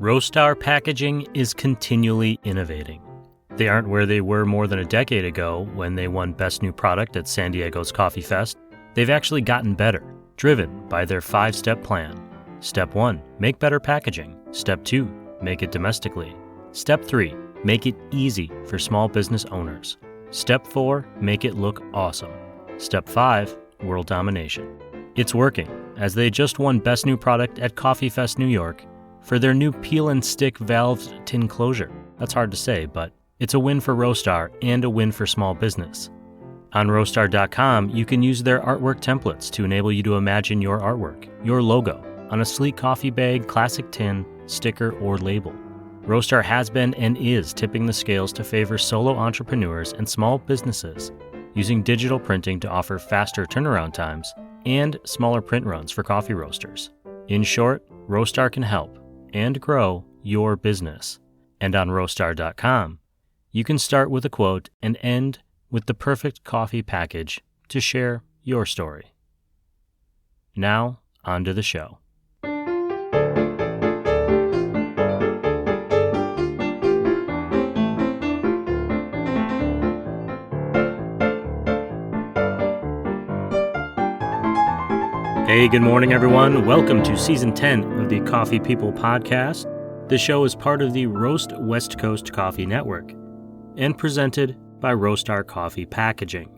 Roastar packaging is continually innovating. They aren't where they were more than a decade ago when they won Best New Product at San Diego's Coffee Fest. They've actually gotten better, driven by their 5-step plan. Step 1, make better packaging. Step 2, make it domestically. Step 3, make it easy for small business owners. Step 4, make it look awesome. Step 5, world domination. It's working, as they just won Best New Product at Coffee Fest New York for their new peel and stick valved tin closure. That's hard to say, but it's a win for Roastar and a win for small business. On roastar.com, you can use their artwork templates to enable you to imagine your artwork, your logo, on a sleek coffee bag, classic tin, sticker, or label. Roastar has been and is tipping the scales to favor solo entrepreneurs and small businesses, using digital printing to offer faster turnaround times and smaller print runs for coffee roasters. In short, Roastar can help and grow your business. And on roastar.com, you can start with a quote and end with the perfect coffee package to share your story. Now, on to the show. Hey, good morning, everyone. Welcome to Season 10 of the Coffee People Podcast. This show is part of the Roast West Coast Coffee Network and presented by Roastar Coffee Packaging.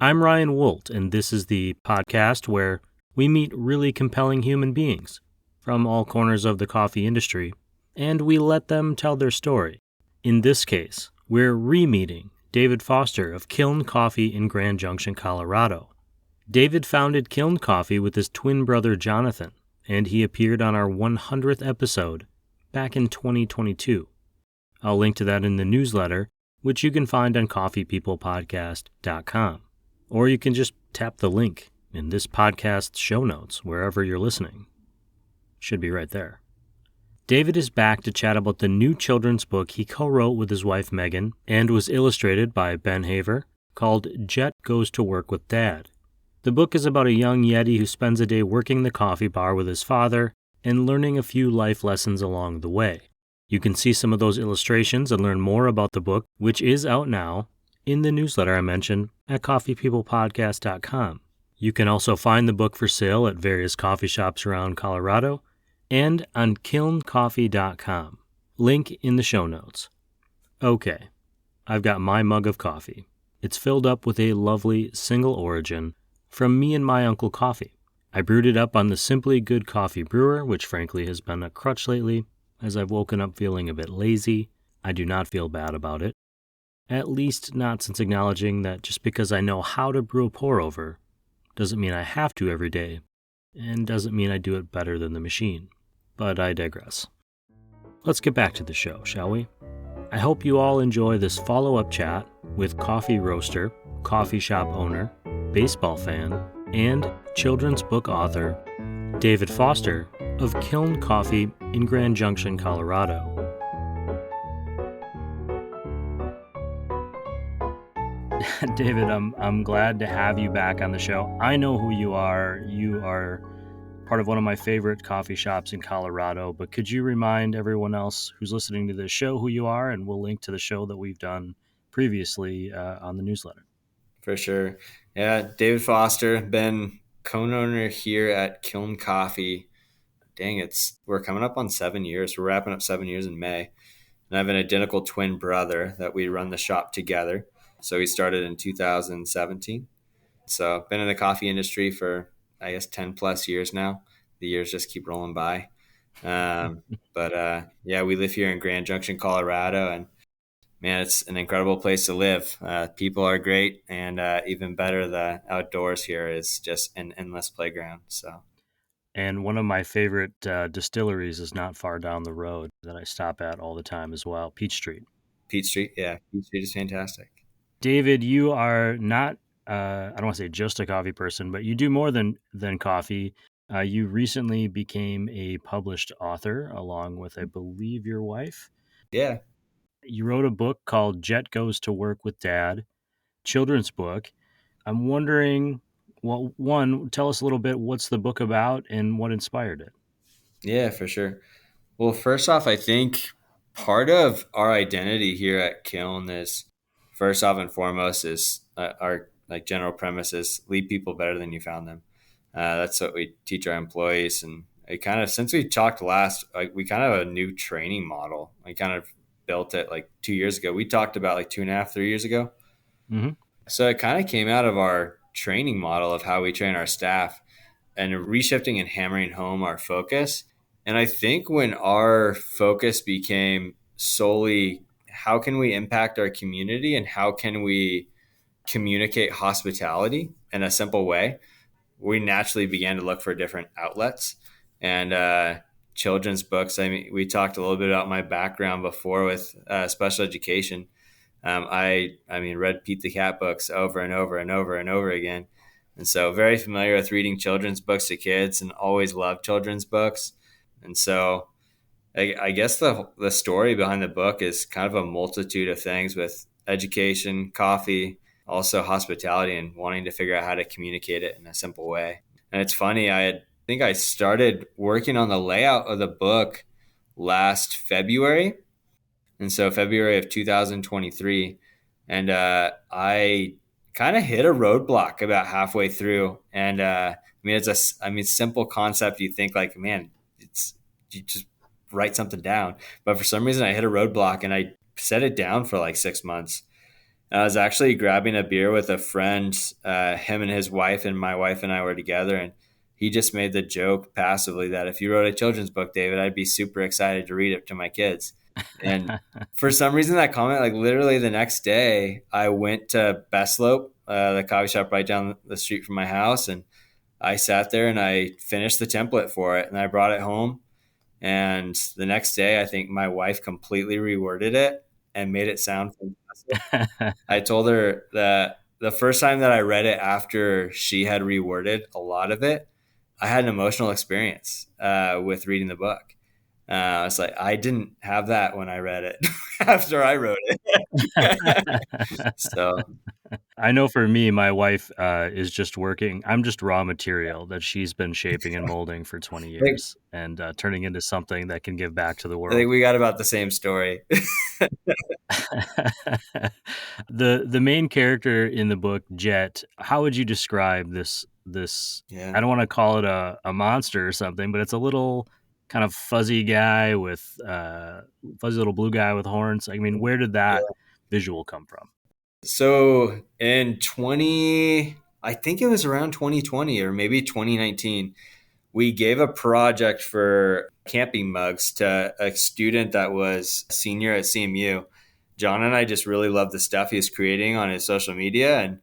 I'm Ryan Woldt, and this is the podcast where we meet really compelling human beings from all corners of the coffee industry, and we let them tell their story. In this case, we're re-meeting David Foster of Kiln Coffee in Grand Junction, Colorado. David founded Kiln Coffee with his twin brother Jonathan, and he appeared on our 100th episode back in 2022. I'll link to that in the newsletter, which you can find on coffeepeoplepodcast.com. Or you can just tap the link in this podcast's show notes wherever you're listening. Should be right there. David is back to chat about the new children's book he co-wrote with his wife Meghan and was illustrated by Ben Haver, called Jett Goes to Work with Dad. The book is about a young Yeti who spends a day working the coffee bar with his father and learning a few life lessons along the way. You can see some of those illustrations and learn more about the book, which is out now, in the newsletter I mentioned at coffeepeoplepodcast.com. You can also find the book for sale at various coffee shops around Colorado and on kilncoffee.com. Link in the show notes. Okay, I've got my mug of coffee. It's filled up with a lovely single origin from me and my Uncle Coffee. I brewed it up on the Simply Good Coffee brewer, which frankly has been a crutch lately, as I've woken up feeling a bit lazy. I do not feel bad about it. At least not since acknowledging that just because I know how to brew a pour-over doesn't mean I have to every day, and doesn't mean I do it better than the machine. But I digress. Let's get back to the show, shall we? I hope you all enjoy this follow-up chat with coffee roaster, coffee shop owner, baseball fan, and children's book author, David Foster of Kiln Coffee in Grand Junction, Colorado. David, I'm glad to have you back on the show. I know who you are. You are part of one of my favorite coffee shops in Colorado, but could you remind everyone else who's listening to this show who you are, and we'll link to the show that we've done previously on the newsletter. For sure. Yeah, David Foster, been co-owner here at Kiln Coffee. Dang, we're coming up on 7 years. We're wrapping up 7 years in May. And I have an identical twin brother that we run the shop together. So he started in 2017. So been in the coffee industry for, I guess, 10 plus years now. The years just keep rolling by. But we live here in Grand Junction, Colorado, and man, it's an incredible place to live. People are great, and even better, the outdoors here is just an endless playground. And one of my favorite distilleries is not far down the road that I stop at all the time as well, Peach Street. Peach Street, yeah. Peach Street is fantastic. David, you are not, I don't want to say just a coffee person, but you do more than coffee. You recently became a published author along with, I believe, your wife. Yeah. You wrote a book called Jett Goes to Work with Dad, children's book. I'm wondering, well, one, tell us a little bit what's the book about and what inspired it. Yeah, for sure. Well, first off, I think part of our identity here at Kiln is first off and foremost is our like general premise is leave people better than you found them. That's what we teach our employees, and it kind of since we talked last, like we kind of have a new training model. We kind of built it like 2 years ago. We talked about like 2.5, 3 years ago. Hmm. So it kind of came out of our training model of how we train our staff and reshifting and hammering home our focus. And I think when our focus became solely how can we impact our community and how can we communicate hospitality in a simple way, we naturally began to look for different outlets and children's books. I mean, we talked a little bit about my background before with special education. I mean, read Pete the Cat books over and over and over and over again. And so very familiar with reading children's books to kids and always loved children's books. And so I guess the story behind the book is kind of a multitude of things with education, coffee, also hospitality, and wanting to figure out how to communicate it in a simple way. And it's funny, think I started working on the layout of the book last February, and so February of 2023, and I kind of hit a roadblock about halfway through. And I mean, simple concept. You think like, man, it's you just write something down, but for some reason I hit a roadblock and I set it down for like 6 months. I was actually grabbing a beer with a friend, him and his wife, and my wife and I were together, and he just made the joke passively that if you wrote a children's book, David, I'd be super excited to read it to my kids. And for some reason, that comment, like literally the next day, I went to Bestlope, the coffee shop right down the street from my house, and I sat there and I finished the template for it, and I brought it home. And the next day, I think my wife completely reworded it and made it sound fantastic. I told her that the first time that I read it after she had reworded a lot of it, I had an emotional experience with reading the book. I was like, I didn't have that when I read it after I wrote it. So I know for me, my wife is just working. I'm just raw material that she's been shaping and molding for 20 I think, years and turning into something that can give back to the I think world. we got about the same story. The main character in the book, Jett, how would you describe this Yeah. I don't want to call it a monster or something, but it's a little kind of fuzzy guy with fuzzy little blue guy with horns. I mean, where did Yeah. that visual come from? So in 20, I think it was around 2020 or maybe 2019, we gave a project for camping mugs to a student that was a senior at CMU. John and I just really loved the stuff he was creating on his social media and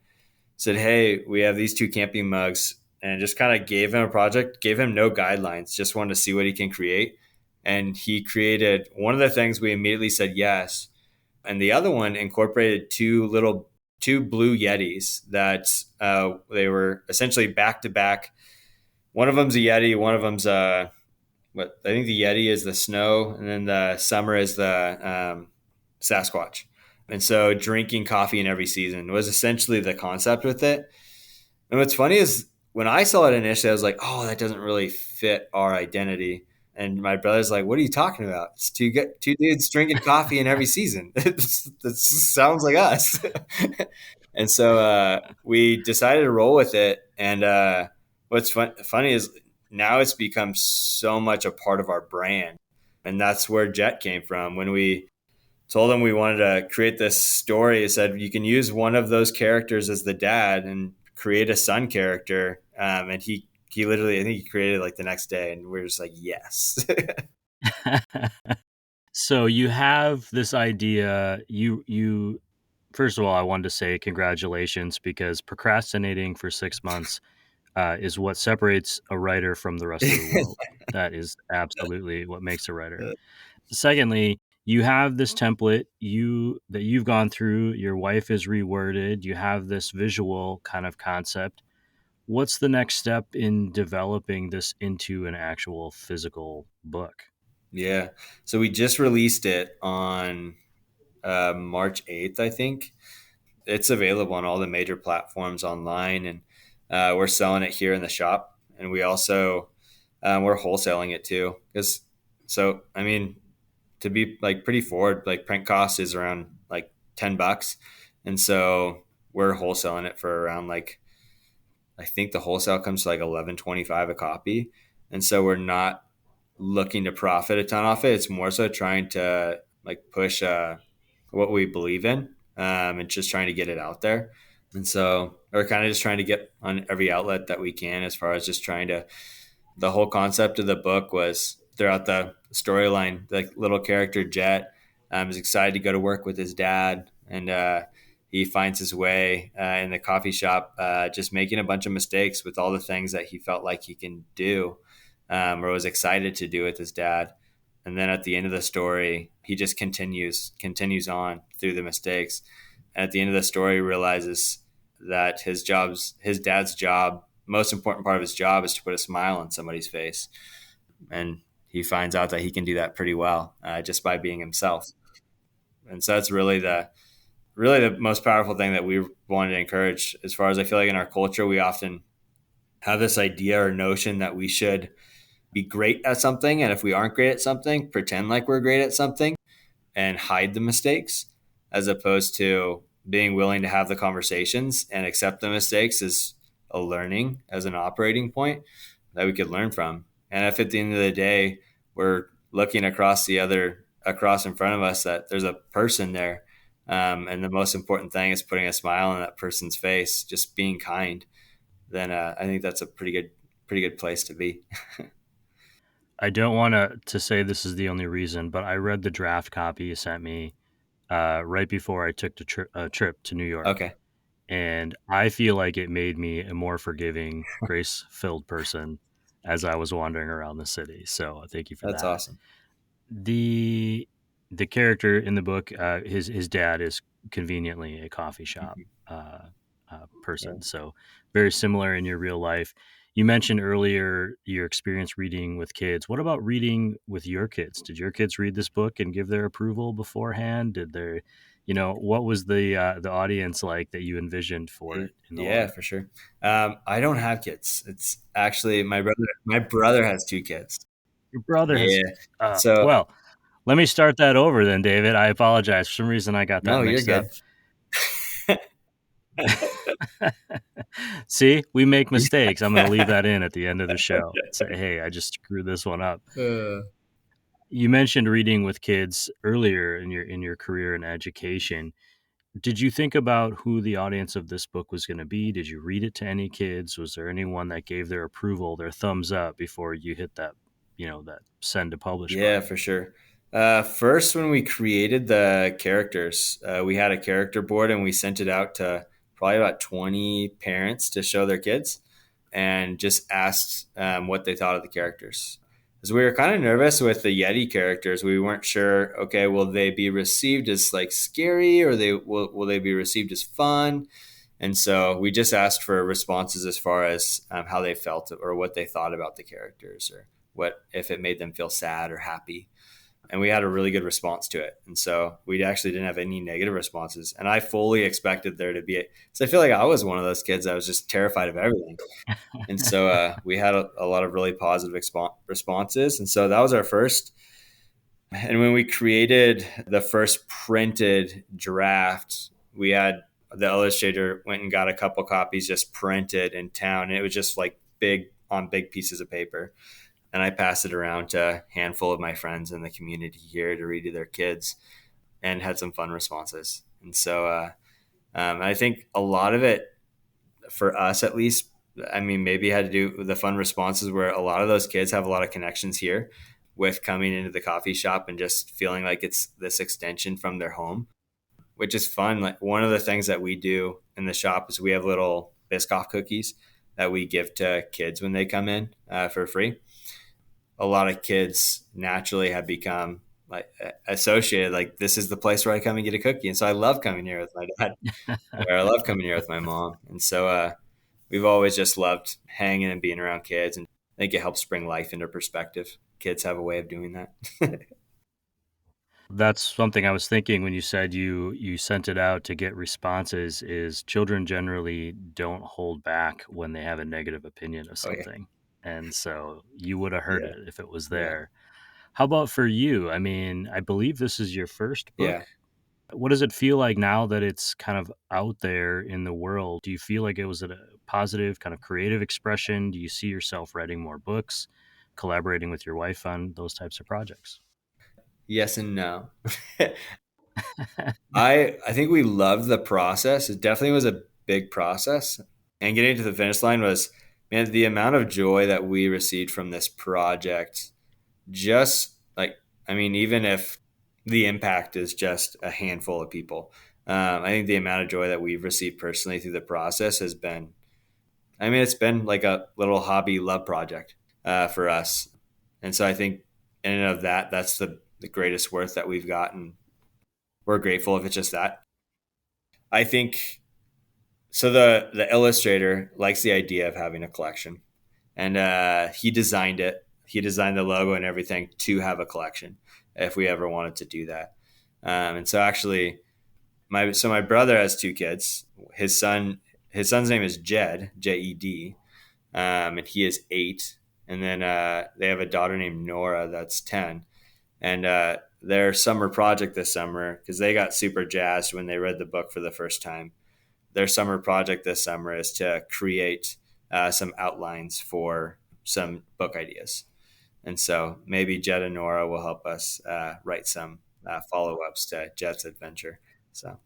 said, hey, we have these two camping mugs, and just kind of gave him a project, gave him no guidelines, just wanted to see what he can create. And he created one of the things we immediately said yes. And the other one incorporated two blue Yetis that they were essentially back to back. One of them's a Yeti, one of them's what I think the Yeti is the snow, and then the summer is the Sasquatch. And so drinking coffee in every season was essentially the concept with it. And what's funny is when I saw it initially, I was like, oh, that doesn't really fit our identity. And my brother's like, what are you talking about? It's two dudes drinking coffee in every season. That sounds like us. And so we decided to roll with it. And what's funny is now it's become so much a part of our brand. And that's where Jett came from. When we told him we wanted to create this story, he said, you can use one of those characters as the dad and create a son character. And he literally, I think he created it like the next day. And we are just like, yes. So you have this idea. You first of all, I wanted to say congratulations because procrastinating for 6 months is what separates a writer from the rest of the world. That is absolutely what makes a writer. Secondly, you have this template that you've gone through. Your wife is reworded. You have this visual kind of concept. What's the next step in developing this into an actual physical book? Yeah. So we just released it on March 8th, I think. It's available on all the major platforms online, and we're selling it here in the shop. And we also we're wholesaling it too, because So, I mean, to be like pretty forward, like print cost is around like $10. And so we're wholesaling it for around like, I think the wholesale comes to like 11.25 a copy. And so we're not looking to profit a ton off it. It's more so trying to like push what we believe in, and just trying to get it out there. And so we're kind of just trying to get on every outlet that we can, as far as just trying to, the whole concept of the book was throughout the storyline, the little character Jett is excited to go to work with his dad, and he finds his way in the coffee shop, just making a bunch of mistakes with all the things that he felt like he can do, or was excited to do with his dad. And then at the end of the story, he just continues on through the mistakes. And at the end of the story, realizes that his dad's job, most important part of his job, is to put a smile on somebody's face. And he finds out that he can do that pretty well, just by being himself. And so that's really the most powerful thing that we wanted to encourage. As far as, I feel like in our culture, we often have this idea or notion that we should be great at something. And if we aren't great at something, pretend like we're great at something and hide the mistakes, as opposed to being willing to have the conversations and accept the mistakes as a learning, as an operating point that we could learn from. And if at the end of the day, we're looking across in front of us, that there's a person there, and the most important thing is putting a smile on that person's face, just being kind, then I think that's a pretty good place to be. I don't want to say this is the only reason, but I read the draft copy you sent me right before I took a trip to New York. Okay. And I feel like it made me a more forgiving, grace-filled person as I was wandering around the city. So thank you for That's that. awesome. The the character in the book, his dad is conveniently a coffee shop person, Yeah. so very similar in your real life. You mentioned earlier your experience reading with kids. What about reading with your kids? Did your kids read this book and give their approval beforehand? Did they, what was the audience like that you envisioned for it in the Yeah, long? for sure. I don't have kids. It's actually my brother. My brother has two kids. Your brother has. Yeah. So Well, let me start that over then, David. I apologize. For some reason, I got that no, you're mixed up. good. See, we make mistakes. I'm going to leave that in at the end of the show. Say, hey, I just screwed this one up. You mentioned reading with kids earlier in your career and education. Did you think about who the audience of this book was going to be? Did you read it to any kids? Was there anyone that gave their approval, their thumbs up before you hit that send to publish Yeah, button? for sure. First, when we created the characters, we had a character board and we sent it out to probably about 20 parents to show their kids, and just asked what they thought of the characters. Because we were kind of nervous with the Yeti characters. We weren't sure, okay, will they be received as like scary, or will they be received as fun? And so we just asked for responses as far as how they felt or what they thought about the characters, or what if it made them feel sad or happy. And we had a really good response to it. And so we actually didn't have any negative responses. And I fully expected there to be, so I feel like I was one of those kids that was just terrified of everything. And so we had a lot of really positive responses. And so that was our first. And when we created the first printed draft, we had the illustrator went and got a couple copies just printed in town. And it was just like big pieces of paper. And I passed it around to a handful of my friends in the community here to read to their kids, and had some fun responses. And so I think a lot of it, for us at least, I mean, maybe had to do with the fun responses, where a lot of those kids have a lot of connections here with coming into the coffee shop and just feeling like it's this extension from their home, which is fun. Like, one of the things that we do in the shop is we have little Biscoff cookies that we give to kids when they come in for free. A lot of kids naturally have become like associated, like, this is the place where I come and get a cookie. And so I love coming here with my dad, or I love coming here with my mom. And so we've always just loved hanging and being around kids. And I think it helps bring life into perspective. Kids have a way of doing that. That's something I was thinking when you said you sent it out to get responses. Is children generally don't hold back when they have a negative opinion of Oh, yeah. something, and so you would have heard Yeah. it if it was Yeah. there. How about for you? I mean, I believe this is your first Yeah. book. What does it feel like now that it's kind of out there in the world? Do you feel like it was a positive kind of creative expression? Do you see yourself writing more books, collaborating with your wife on those types of projects? Yes and no. I think we loved the process. It definitely was a big process. And getting to the finish line was, man, the amount of joy that we received from this project, just like, I mean, even if the impact is just a handful of people, I think the amount of joy that we've received personally through the process has been, I mean, it's been like a little hobby love project for us. And so I think in and of that, that's the greatest worth that we've gotten. We're grateful if it's just that. I think so. The illustrator likes the idea of having a collection, and he designed it. He designed the logo and everything to have a collection if we ever wanted to do that. And so actually, my brother has two kids. His son's name is Jed, Jed, and he is 8. And then they have a daughter named Nora that's 10. And their summer project this summer, because they got super jazzed when they read the book for the first time, their summer project this summer is to create some outlines for some book ideas. And so maybe Jed and Nora will help us write some follow-ups to Jett's adventure. So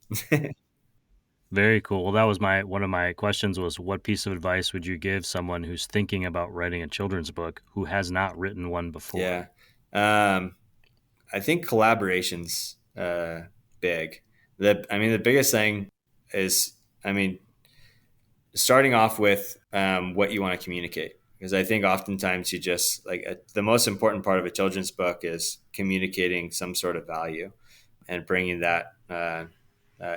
Very cool. Well, that was one of my questions was what piece of advice would you give someone who's thinking about writing a children's book who has not written one before? yeah, I think collaboration's big. The biggest thing is, I mean, starting off with what you want to communicate. Because I think oftentimes you just the most important part of a children's book is communicating some sort of value and bringing that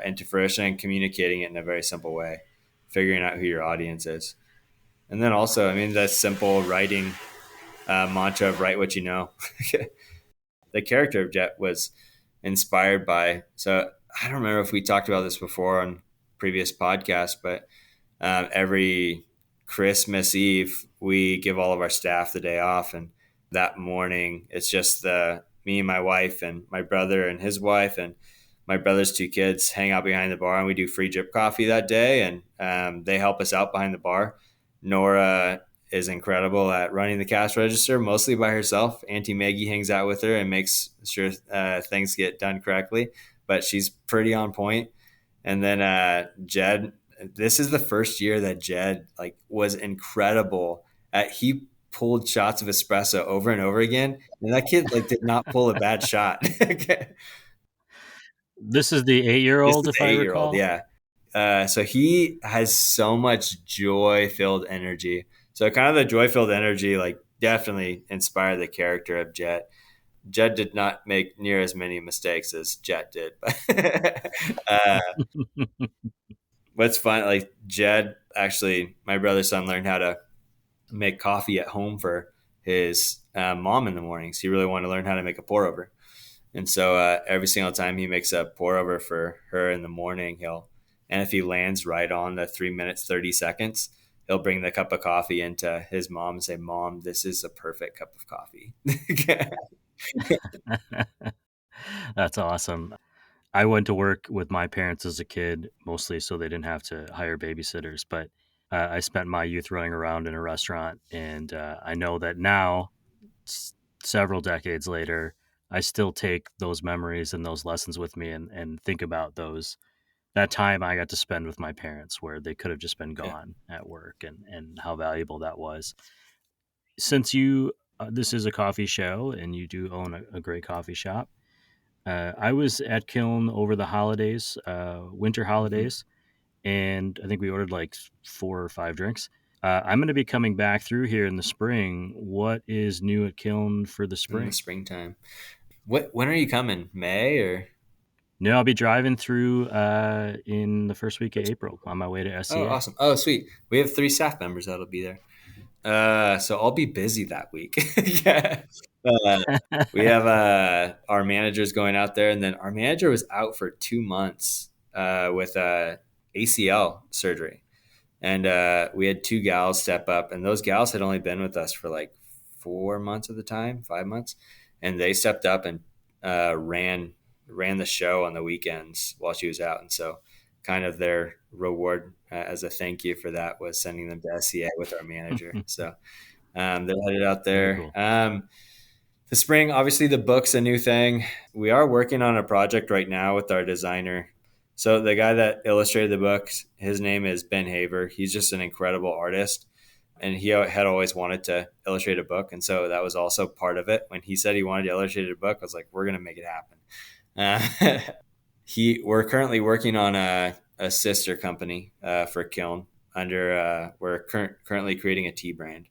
into fruition and communicating it in a very simple way, figuring out who your audience is. And then also, I mean, the simple writing mantra of write what you know. The character of Jett was inspired by, so I don't remember if we talked about this before on previous podcasts, but every Christmas Eve, we give all of our staff the day off. And that morning, it's just me and my wife and my brother and his wife and my brother's two kids hang out behind the bar, and we do free drip coffee that day. And they help us out behind the bar. Nora is incredible at running the cash register, mostly by herself. Auntie Maggie hangs out with her and makes sure things get done correctly, but she's pretty on point. And then Jed, this is the first year that Jed was incredible at he pulled shots of espresso over and over again, and that kid did not pull a bad shot. This is the This 8-year-old, is if the I 8-year-old, recall. yeah. So he has so much joy-filled energy. So kind of the joy-filled energy, definitely inspired the character of Jett. Jed did not make near as many mistakes as Jett did. uh, what's fun, Jed, actually, my brother's son learned how to make coffee at home for his mom in the mornings. He really wanted to learn how to make a pour over. And so every single time he makes a pour over for her in the morning, and if he lands right on the 3 minutes, 30 seconds, he'll bring the cup of coffee into his mom and say, "Mom, this is a perfect cup of coffee." That's awesome. I went to work with my parents as a kid, mostly so they didn't have to hire babysitters. But I spent my youth running around in a restaurant, and I know that now, several decades later, I still take those memories and those lessons with me, and think about that time I got to spend with my parents, where they could have just been Yeah. gone at work, and how valuable that was. Since this is a coffee show, and you do own a great coffee shop. I was at Kiln over the holidays, winter Mhm. holidays, and I think we ordered like 4 or 5 drinks. I'm going to be coming back through here in the spring. What is new at Kiln for the In the spring? springtime. When are you coming? May or? No, I'll be driving through in the first week of April on my way to Oh, SCA. awesome. Oh, sweet. We have 3 staff members that'll be there. So I'll be busy that week. Yeah. Uh, we have our managers going out there, and then our manager was out for 2 months with ACL surgery, and we had 2 gals step up, and those gals had only been with us for 4 months at the time, 5 months, and they stepped up and ran the show on the weekends while she was out. And so kind of their reward as a thank you for that was sending them to SCA with our manager. So they're headed out there. Cool. The spring, obviously the book's a new thing. We are working on a project right now with our designer. So the guy that illustrated the book, his name is Ben Haver. He's just an incredible artist. And he had always wanted to illustrate a book. And so that was also part of it. When he said he wanted to illustrate a book, I was like, we're going to make it happen. We're currently working on a sister company for Kiln. We're currently creating a tea brand.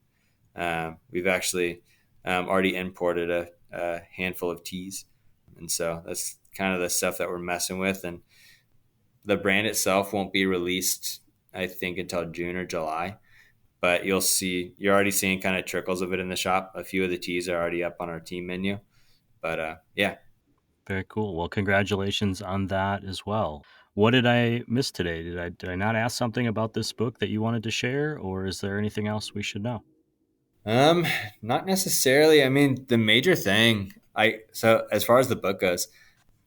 We've actually already imported a handful of teas. And so that's kind of the stuff that we're messing with. And the brand itself won't be released, I think, until June or July. But you're already seeing kind of trickles of it in the shop. A few of the teas are already up on our team menu. But yeah. Very cool. Well, congratulations on that as well. What did I miss today? Did I not ask something about this book that you wanted to share, or is there anything else we should know? Not necessarily. I mean, the major thing, so as far as the book goes,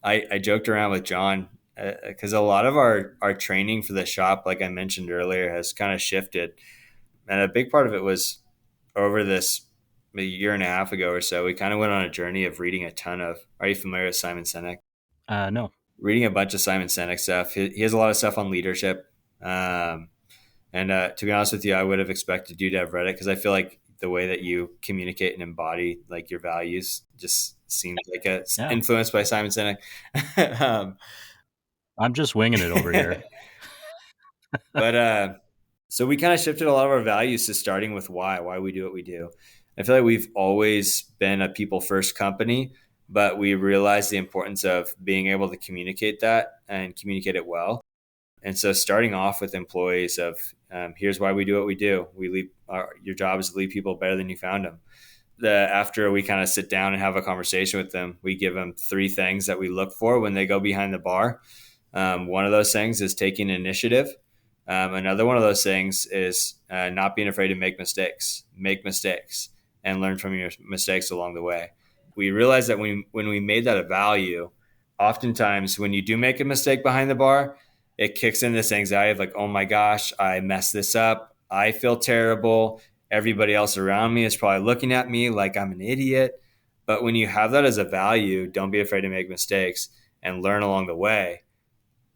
I joked around with John because a lot of our training for the shop, like I mentioned earlier, has kind of shifted. And a big part of it was over this a year and a half ago or so, we kind of went on a journey of reading a ton of, are you familiar with Simon Sinek? No. Reading a bunch of Simon Sinek stuff. He has a lot of stuff on leadership. And to be honest with you, I would have expected you to have read it because I feel like the way that you communicate and embody like your values just seems like it's influenced by Simon Sinek. I'm just winging it over here. But so we kind of shifted a lot of our values to starting with why we do what we do. I feel like we've always been a people first company, but we realized the importance of being able to communicate that and communicate it well. And so starting off with employees of here's why we do what we do. Your job is to leave people better than you found them. After we kind of sit down and have a conversation with them, we give them 3 things that we look for when they go behind the bar. One of those things is taking initiative. Another one of those things is not being afraid to make mistakes and learn from your mistakes along the way. We realized that when we made that a value, oftentimes when you do make a mistake behind the bar, it kicks in this anxiety of like, oh my gosh, I messed this up. I feel terrible. Everybody else around me is probably looking at me like I'm an idiot. But when you have that as a value, don't be afraid to make mistakes and learn along the way.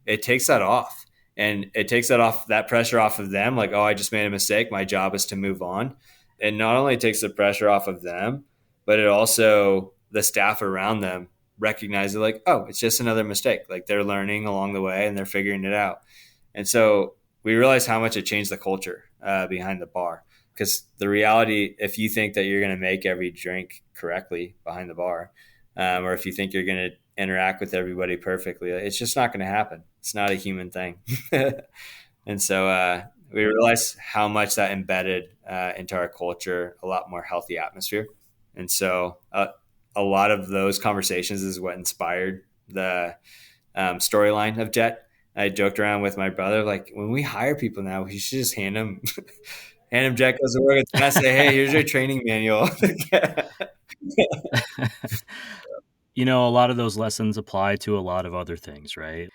It takes that off. And it takes that pressure off of them. Like, oh, I just made a mistake. My job is to move on. It not only takes the pressure off of them, but it also, the staff around them recognize it like, oh, it's just another mistake. Like they're learning along the way and they're figuring it out. And so we realized how much it changed the culture behind the bar. Because the reality, if you think that you're going to make every drink correctly behind the bar, or if you think you're going to interact with everybody perfectly, it's just not going to happen. It's not a human thing. And so we realized how much that embedded into our culture, a lot more healthy atmosphere. And so a lot of those conversations is what inspired the storyline of Jett. I joked around with my brother, like when we hire people now, we should just hand them Jett goes to work and I say, hey, here's your training manual. You know, a lot of those lessons apply to a lot of other things, right?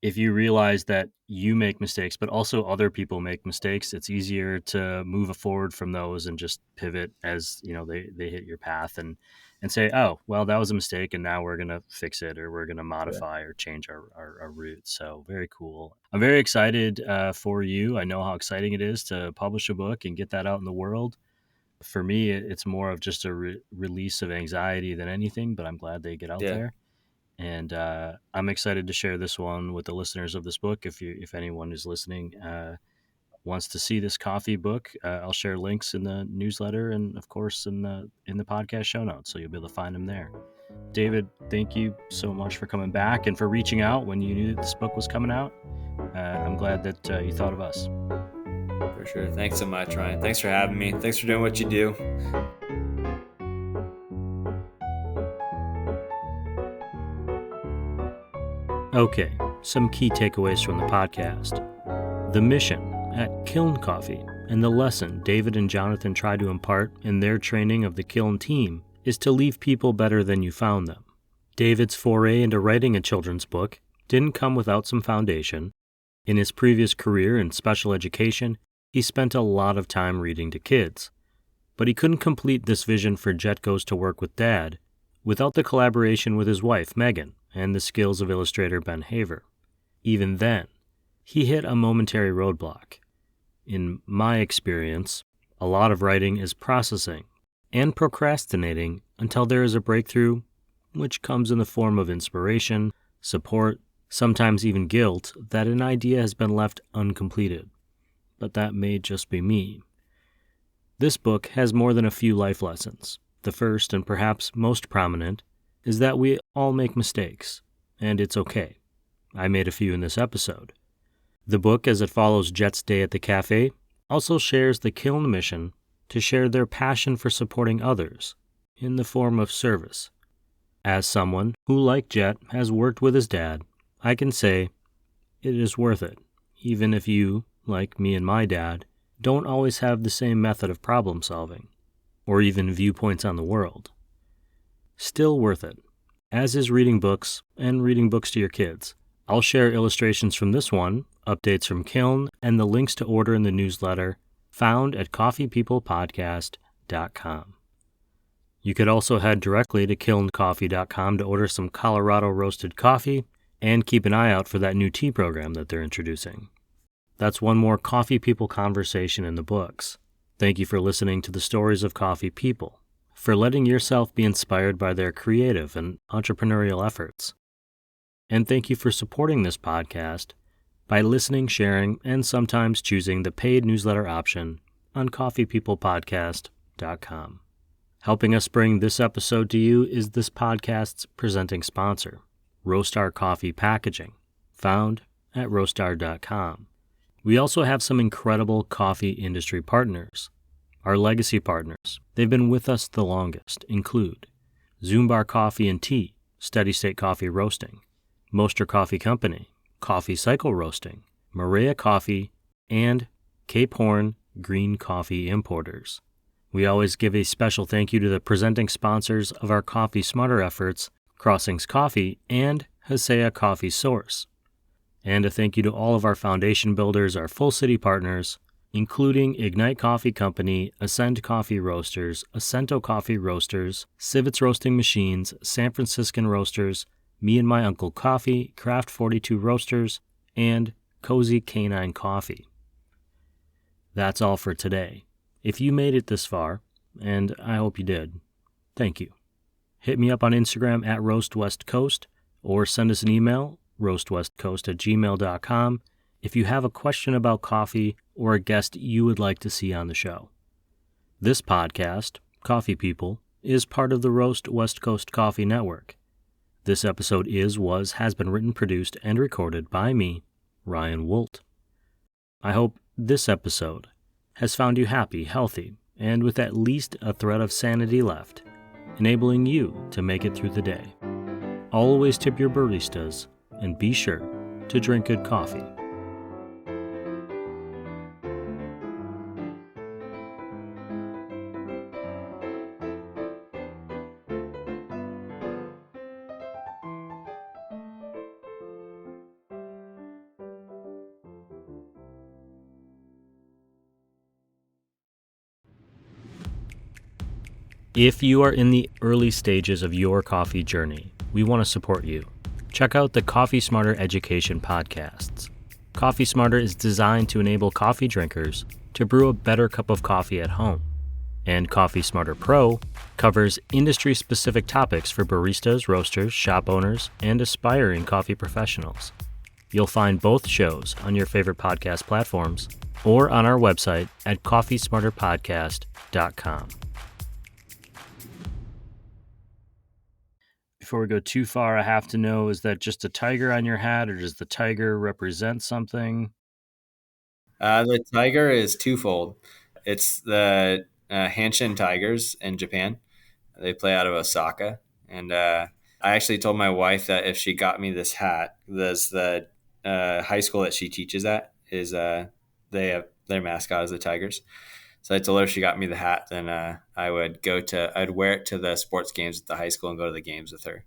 If you realize that you make mistakes, but also other people make mistakes, it's easier to move forward from those and just pivot as, you know, they hit your path and say, oh, well, that was a mistake and now we're going to fix it or we're going to modify or change our route. So very cool. I'm very excited for you. I know how exciting it is to publish a book and get that out in the world. For me, it's more of just a release of anxiety than anything, but I'm glad they get out there. And I'm excited to share this one with the listeners of this book. If anyone is listening wants to see this coffee book, I'll share links in the newsletter and, of course, in the podcast show notes, so you'll be able to find them there. David, thank you so much for coming back and for reaching out when you knew that this book was coming out. I'm glad that you thought of us. For sure. Thanks so much, Ryan. Thanks for having me. Thanks for doing what you do. Okay, some key takeaways from the podcast. The mission at Kiln Coffee and the lesson David and Jonathan try to impart in their training of the Kiln team is to leave people better than you found them. David's foray into writing a children's book didn't come without some foundation. In his previous career in special education, he spent a lot of time reading to kids. But he couldn't complete this vision for Jett Goes to Work with Dad without the collaboration with his wife, Meghan, and the skills of illustrator Ben Haver. Even then, he hit a momentary roadblock. In my experience, a lot of writing is processing and procrastinating until there is a breakthrough, which comes in the form of inspiration, support, sometimes even guilt that an idea has been left uncompleted. But that may just be me. This book has more than a few life lessons. The first, and perhaps most prominent, is that we all make mistakes, and it's okay. I made a few in this episode. The book, as it follows Jett's day at the cafe, also shares the Kiln mission to share their passion for supporting others in the form of service. As someone who, like Jett, has worked with his dad, I can say it is worth it, even if you, like me and my dad, don't always have the same method of problem solving, or even viewpoints on the world. Still worth it, as is reading books and reading books to your kids. I'll share illustrations from this one, updates from Kiln, and the links to order in the newsletter found at coffeepeoplepodcast.com. You could also head directly to kilncoffee.com to order some Colorado roasted coffee and keep an eye out for that new tea program that they're introducing. That's one more Coffee People conversation in the books. Thank you for listening to the stories of coffee people, for letting yourself be inspired by their creative and entrepreneurial efforts. And thank you for supporting this podcast by listening, sharing, and sometimes choosing the paid newsletter option on coffeepeoplepodcast.com. Helping us bring this episode to you is this podcast's presenting sponsor, Roastar Coffee Packaging, found at roastar.com. We also have some incredible coffee industry partners. Our legacy partners, they've been with us the longest, include Zoombar Coffee and Tea, Steady State Coffee Roasting, Moster Coffee Company, Coffee Cycle Roasting, Maria Coffee, and Cape Horn Green Coffee Importers. We always give a special thank you to the presenting sponsors of our Coffee Smarter efforts, Crossings Coffee and Hasea Coffee Source. And a thank you to all of our foundation builders, our full city partners, including Ignite Coffee Company, Ascend Coffee Roasters, Ascento Coffee Roasters, Civets Roasting Machines, San Franciscan Roasters, Me and My Uncle Coffee, Craft 42 Roasters, and Cozy Canine Coffee. That's all for today. If you made it this far, and I hope you did, thank you. Hit me up on Instagram at RoastWestCoast, or send us an email, roastwestcoast@gmail.com, if you have a question about coffee or a guest you would like to see on the show. This podcast, Coffee People, is part of the Roast West Coast Coffee Network. This episode has been written, produced, and recorded by me, Ryan Woldt. I hope this episode has found you happy, healthy, and with at least a thread of sanity left, enabling you to make it through the day. Always tip your baristas, and be sure to drink good coffee. If you are in the early stages of your coffee journey, we want to support you. Check out the Coffee Smarter Education podcasts. Coffee Smarter is designed to enable coffee drinkers to brew a better cup of coffee at home. And Coffee Smarter Pro covers industry-specific topics for baristas, roasters, shop owners, and aspiring coffee professionals. You'll find both shows on your favorite podcast platforms or on our website at coffeesmarterpodcast.com. Before we go too far, I have to know, is that just a tiger on your hat, or does the tiger represent something? The tiger is twofold. It's the Hanshin Tigers in Japan. They play out of Osaka. And I actually told my wife that if she got me this hat, the high school that she teaches at is their mascot is the Tigers. So I told her if she got me the hat, then I'd wear it to the sports games at the high school and go to the games with her.